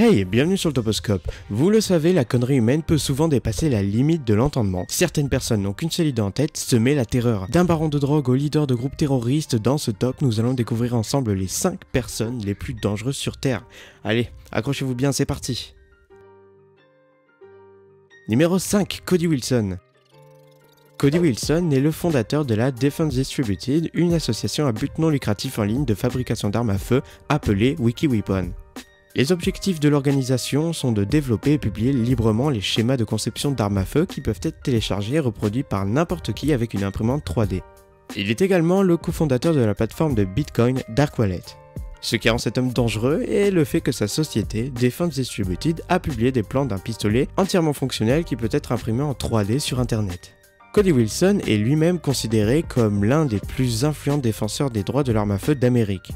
Hey, bienvenue sur le Toposcope. Vous le savez, la connerie humaine peut souvent dépasser la limite de l'entendement. Certaines personnes n'ont qu'une seule idée en tête, semer la terreur. D'un baron de drogue au leader de groupes terroristes, dans ce top, nous allons découvrir ensemble les 5 personnes les plus dangereuses sur Terre. Allez, accrochez-vous bien, c'est parti. Numéro 5, Cody Wilson. Cody Wilson est le fondateur de la Defense Distributed, une association à but non lucratif en ligne de fabrication d'armes à feu appelée WikiWeapon. Les objectifs de l'organisation sont de développer et publier librement les schémas de conception d'armes à feu qui peuvent être téléchargés et reproduits par n'importe qui avec une imprimante 3D. Il est également le cofondateur de la plateforme de Bitcoin Dark Wallet. Ce qui rend cet homme dangereux est le fait que sa société, Defense Distributed, a publié des plans d'un pistolet entièrement fonctionnel qui peut être imprimé en 3D sur internet. Cody Wilson est lui-même considéré comme l'un des plus influents défenseurs des droits de l'arme à feu d'Amérique.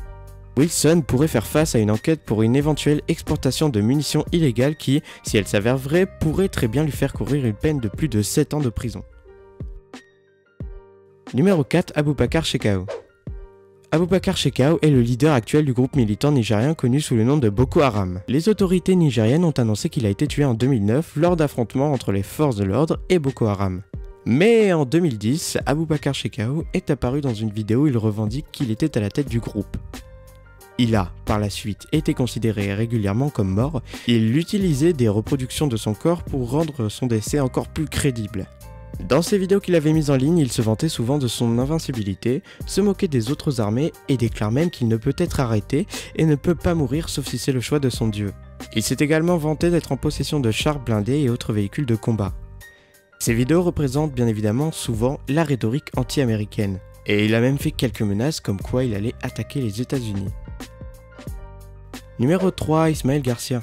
Wilson pourrait faire face à une enquête pour une éventuelle exportation de munitions illégales qui, si elle s'avère vraie, pourrait très bien lui faire courir une peine de plus de 7 ans de prison. Numéro 4, Abubakar Shekau. Abubakar Shekau est le leader actuel du groupe militant nigérien connu sous le nom de Boko Haram. Les autorités nigériennes ont annoncé qu'il a été tué en 2009 lors d'affrontements entre les forces de l'ordre et Boko Haram. Mais en 2010, Abubakar Shekau est apparu dans une vidéo où il revendique qu'il était à la tête du groupe. Il a, par la suite, été considéré régulièrement comme mort. Il utilisait des reproductions de son corps pour rendre son décès encore plus crédible. Dans ces vidéos qu'il avait mises en ligne, il se vantait souvent de son invincibilité, se moquait des autres armées et déclare même qu'il ne peut être arrêté et ne peut pas mourir sauf si c'est le choix de son dieu. Il s'est également vanté d'être en possession de chars blindés et autres véhicules de combat. Ces vidéos représentent bien évidemment souvent la rhétorique anti-américaine. Et il a même fait quelques menaces comme quoi il allait attaquer les États-Unis. Numéro 3, Ismael Garcia.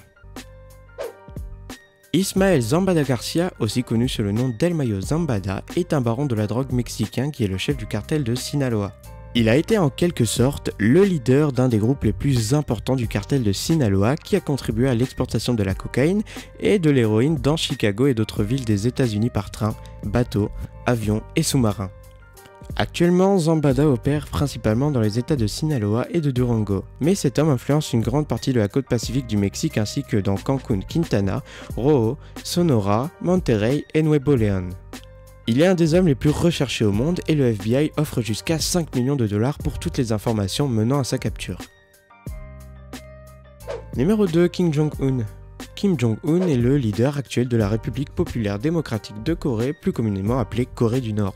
Ismael Zambada Garcia, aussi connu sous le nom d'El Mayo Zambada, est un baron de la drogue mexicain qui est le chef du cartel de Sinaloa. Il a été en quelque sorte le leader d'un des groupes les plus importants du cartel de Sinaloa qui a contribué à l'exportation de la cocaïne et de l'héroïne dans Chicago et d'autres villes des États-Unis par train, bateau, avion et sous-marin. Actuellement, Zambada opère principalement dans les états de Sinaloa et de Durango, mais cet homme influence une grande partie de la côte pacifique du Mexique ainsi que dans Cancún, Quintana, Rojo, Sonora, Monterrey et Nuevo León. Il est un des hommes les plus recherchés au monde et le FBI offre jusqu'à 5 millions de dollars pour toutes les informations menant à sa capture. Numéro 2, Kim Jong-un. Kim Jong-un est le leader actuel de la République populaire démocratique de Corée, plus communément appelée Corée du Nord.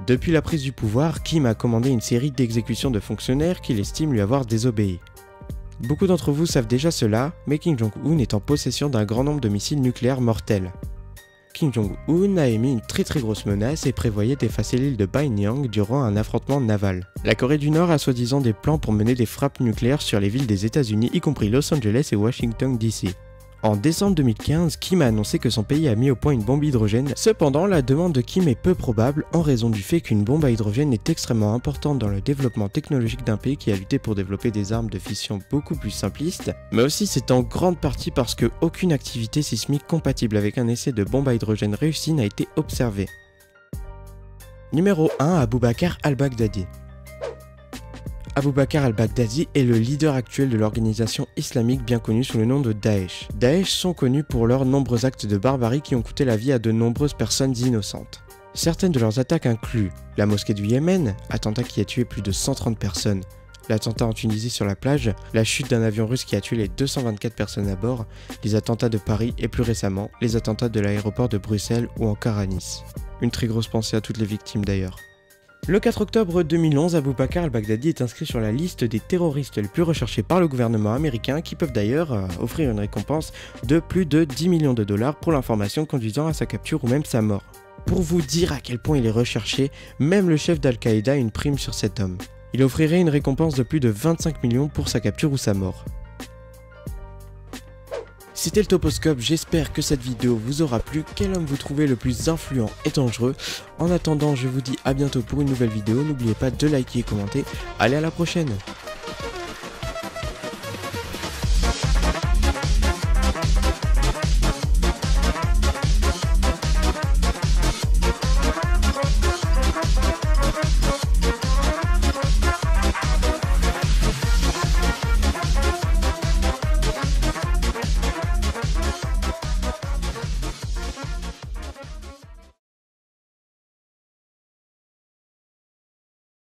Depuis la prise du pouvoir, Kim a commandé une série d'exécutions de fonctionnaires qu'il estime lui avoir désobéi. Beaucoup d'entre vous savent déjà cela, mais Kim Jong-un est en possession d'un grand nombre de missiles nucléaires mortels. Kim Jong-un a émis une très grosse menace et prévoyait d'effacer l'île de Baenyang durant un affrontement naval. La Corée du Nord a soi-disant des plans pour mener des frappes nucléaires sur les villes des États-Unis, y compris Los Angeles et Washington DC. En décembre 2015, Kim a annoncé que son pays a mis au point une bombe hydrogène. Cependant, la demande de Kim est peu probable en raison du fait qu'une bombe à hydrogène est extrêmement importante dans le développement technologique d'un pays qui a lutté pour développer des armes de fission beaucoup plus simplistes, mais aussi c'est en grande partie parce que aucune activité sismique compatible avec un essai de bombe à hydrogène réussi n'a été observée. Numéro 1, Abubakar al-Baghdadi. Abubakar al-Baghdadi est le leader actuel de l'organisation islamique bien connue sous le nom de Daesh. Daesh sont connus pour leurs nombreux actes de barbarie qui ont coûté la vie à de nombreuses personnes innocentes. Certaines de leurs attaques incluent la mosquée du Yémen, attentat qui a tué plus de 130 personnes, l'attentat en Tunisie sur la plage, la chute d'un avion russe qui a tué les 224 personnes à bord, les attentats de Paris et plus récemment, les attentats de l'aéroport de Bruxelles ou encore à Nice. Une très grosse pensée à toutes les victimes d'ailleurs. Le 4 octobre 2011, Abubakar al-Baghdadi est inscrit sur la liste des terroristes les plus recherchés par le gouvernement américain qui peuvent d'ailleurs offrir une récompense de plus de 10 millions de dollars pour l'information conduisant à sa capture ou même sa mort. Pour vous dire à quel point il est recherché, même le chef d'Al-Qaïda a une prime sur cet homme. Il offrirait une récompense de plus de 25 millions pour sa capture ou sa mort. C'était le Toposcope, j'espère que cette vidéo vous aura plu. Quel homme vous trouvez le plus influent et dangereux? En attendant, je vous dis à bientôt pour une nouvelle vidéo. N'oubliez pas de liker et commenter. Allez, à la prochaine!